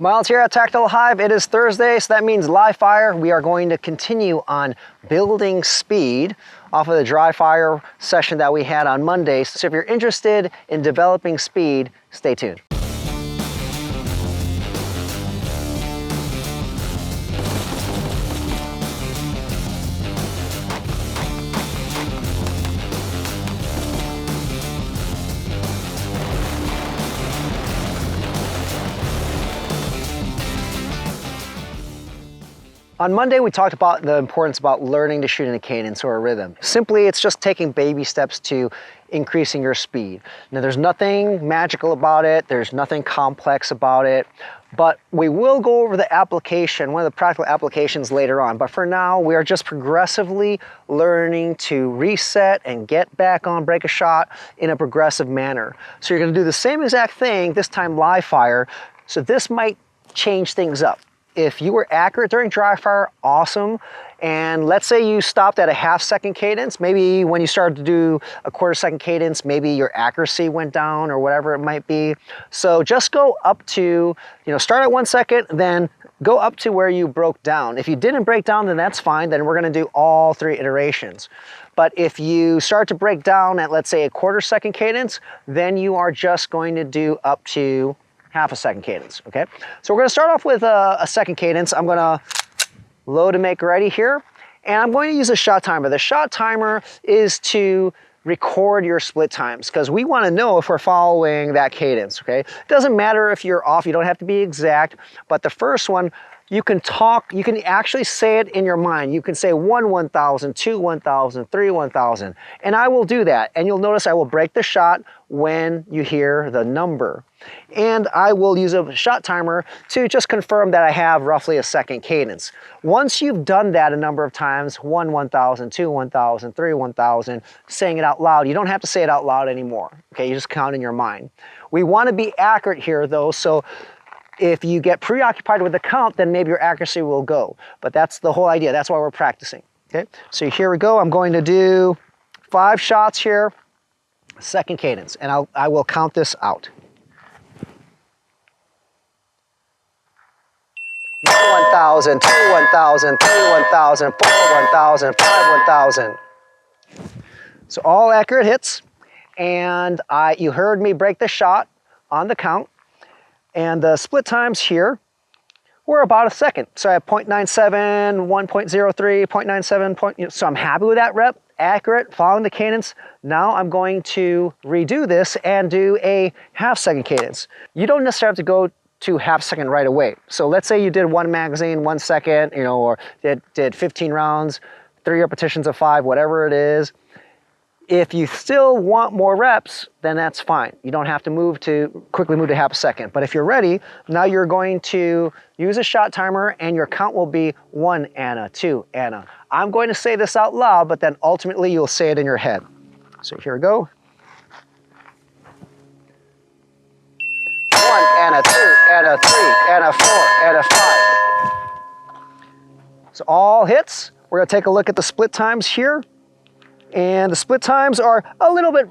Myles here at Tactile Hyve. It is Thursday, so that means live fire. We are going to continue on building speed off of the dry fire session that we had on Monday. So if you're interested in developing speed, stay tuned. On Monday, we talked about the importance about learning to shoot in a cadence or a rhythm. Simply, it's just taking baby steps to increasing your speed. Now, there's nothing magical about it. There's nothing complex about it. But we will go over the application, one of the practical applications later on. But for now, we are just progressively learning to reset and get back on break a shot in a progressive manner. So you're going to do the same exact thing, this time live fire. So this might change things up. If you were accurate during dry fire, awesome. And let's say you stopped at a half-second cadence. Maybe when you started to do a quarter-second cadence, maybe your accuracy went down or whatever it might be. So just go up to, start at 1 second, then go up to where you broke down. If you didn't break down, then that's fine. Then we're going to do all 3 iterations. But if you start to break down at, let's say, a quarter-second cadence, then you are just going to do up to half a second cadence, okay? So we're gonna start off with a second cadence. I'm gonna load and make ready here, and I'm going to use a shot timer. The shot timer is to record your split times because we wanna know if we're following that cadence, okay? It doesn't matter if you're off, you don't have to be exact, but the first one, you can actually say it in your mind. You can say 1 1000, 2 1000, 3 1000, and I will do that. And you'll notice I will break the shot when you hear the number. And I will use a shot timer to just confirm that I have roughly a second cadence. Once you've done that a number of times, 1 1000, 2 1000, 3 1000, saying it out loud, you don't have to say it out loud anymore, okay? You just count in your mind. We want to be accurate here though, so if you get preoccupied with the count, then maybe your accuracy will go. But that's the whole idea. That's why we're practicing. Okay, so here we go. I'm going to do 5 shots here, second cadence, and I will count this out. 1 1000, 2 1000, 3 1000, 4 1000, 5 1000. So all accurate hits, and you heard me break the shot on the count. And the split times here were about a second. So I have 0.97, 1.03, 0.97, so I'm happy with that rep, accurate, following the cadence. Now I'm going to redo this and do a half-second cadence. You don't necessarily have to go to half-second right away. So let's say you did 1 magazine, 1 second, or did 15 rounds, 3 repetitions of 5, whatever it is. If you still want more reps, then that's fine. You don't have to quickly move to half a second. But if you're ready, now you're going to use a shot timer and your count will be 1 Anna, 2 Anna. I'm going to say this out loud, but then ultimately you'll say it in your head. So here we go. 1 Anna, 2 Anna, 3 Anna, 4 Anna, 5. So all hits. We're going to take a look at the split times here. And the split times are a little bit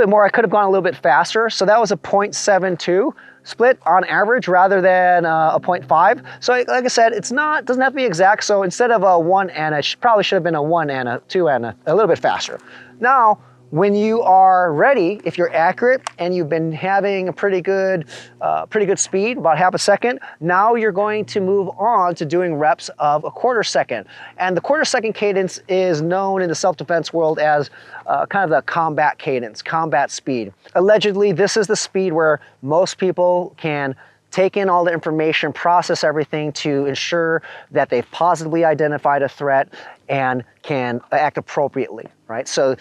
more. I could have gone a little bit faster. So that was a 0.72 split on average rather than a 0.5. So like I said, doesn't have to be exact. So instead of a 1 Anna, it probably should have been a 1 Anna, 2 Anna, a little bit faster. Now, when you are ready, if you're accurate and you've been having a pretty good speed, about half a second, now you're going to move on to doing reps of a quarter second. And the quarter second cadence is known in the self-defense world as kind of the combat cadence, combat speed. Allegedly, this is the speed where most people can take in all the information, process everything to ensure that they've positively identified a threat and can act appropriately, right? So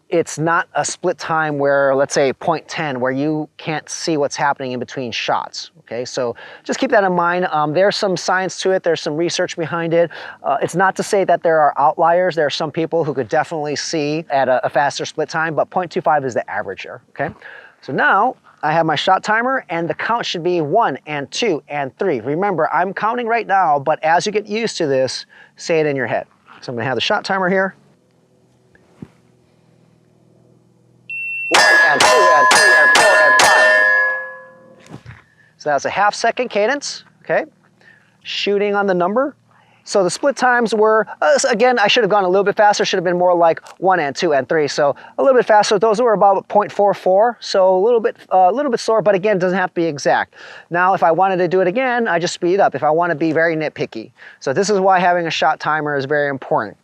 it's not a split time where, let's say 0.10, where you can't see what's happening in between shots, okay? So just keep that in mind. There's some science to it. There's some research behind it. It's not to say that there are outliers. There are some people who could definitely see at a faster split time, but 0.25 is the average here, okay? So now I have my shot timer and the count should be 1 and 2 and 3. Remember, I'm counting right now, but as you get used to this, say it in your head. So I'm gonna have the shot timer here. 1 and 2 and 3 and 4 and 5. So that's a half second cadence. okay? Shooting on the number. So the split times were, again, I should have gone a little bit faster, should have been more like 1 and 2 and 3. So a little bit faster. Those were about 0.44. So a little bit slower, but again, it doesn't have to be exact. Now, if I wanted to do it again, I just speed up if I want to be very nitpicky. So this is why having a shot timer is very important.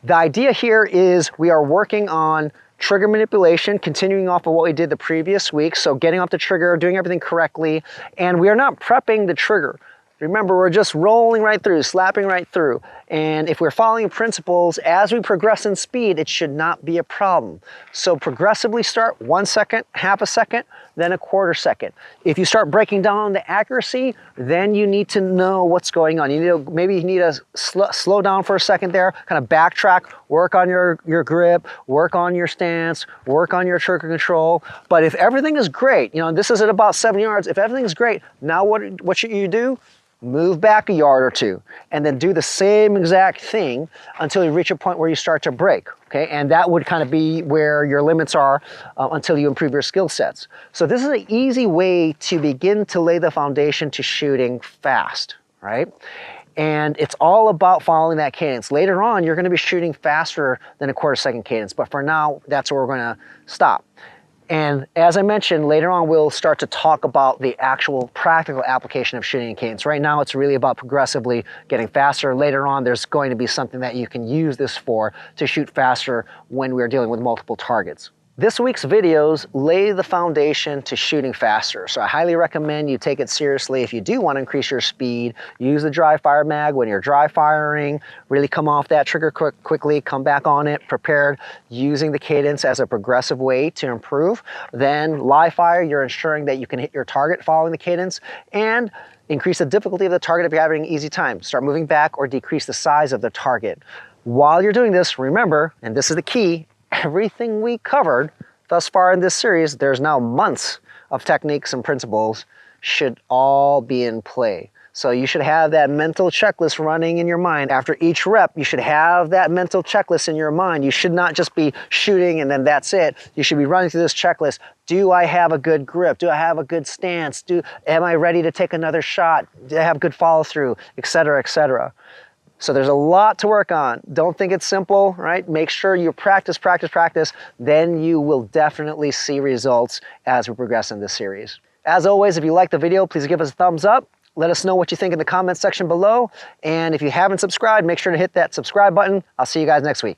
The idea here is we are working on trigger manipulation, continuing off of what we did the previous week. So getting off the trigger, doing everything correctly, and we are not prepping the trigger. Remember, we're just rolling right through, slapping right through. And if we're following principles, as we progress in speed, it should not be a problem. So progressively start 1 second, half a second, then a quarter second. If you start breaking down the accuracy, then you need to know what's going on. Maybe you need to slow down for a second there, kind of backtrack, work on your grip, work on your stance, work on your trigger control. But if everything is great, this is at about 7 yards, if everything's great, now what should you do? Move back a yard or two, and then do the same exact thing until you reach a point where you start to break, okay? And that would kind of be where your limits are until you improve your skill sets. So this is an easy way to begin to lay the foundation to shooting fast, right? And it's all about following that cadence. Later on, you're gonna be shooting faster than a quarter second cadence, but for now, that's where we're gonna stop. And as I mentioned, later on we'll start to talk about the actual practical application of shooting in cadence. Right now it's really about progressively getting faster. Later on there's going to be something that you can use this for to shoot faster when we're dealing with multiple targets. This week's videos lay the foundation to shooting faster, so I highly recommend you take it seriously. If you do want to increase your speed, use the dry fire mag when you're dry firing, really come off that trigger quickly, come back on it, prepared, using the cadence as a progressive way to improve. Then live fire, you're ensuring that you can hit your target following the cadence, and increase the difficulty of the target if you're having an easy time. Start moving back or decrease the size of the target. While you're doing this, remember, and this is the key, everything we covered thus far in this series, there's now months of techniques and principles, should all be in play. So you should have that mental checklist running in your mind. After each rep, you should have that mental checklist in your mind. You should not just be shooting and then that's it. You should be running through this checklist. Do I have a good grip? Do I have a good stance? Am I ready to take another shot? Do I have good follow through, et cetera, et cetera. So there's a lot to work on. Don't think it's simple, right? Make sure you practice, practice, practice. Then you will definitely see results as we progress in this series. As always, if you like the video, please give us a thumbs up. Let us know what you think in the comments section below. And if you haven't subscribed, make sure to hit that subscribe button. I'll see you guys next week.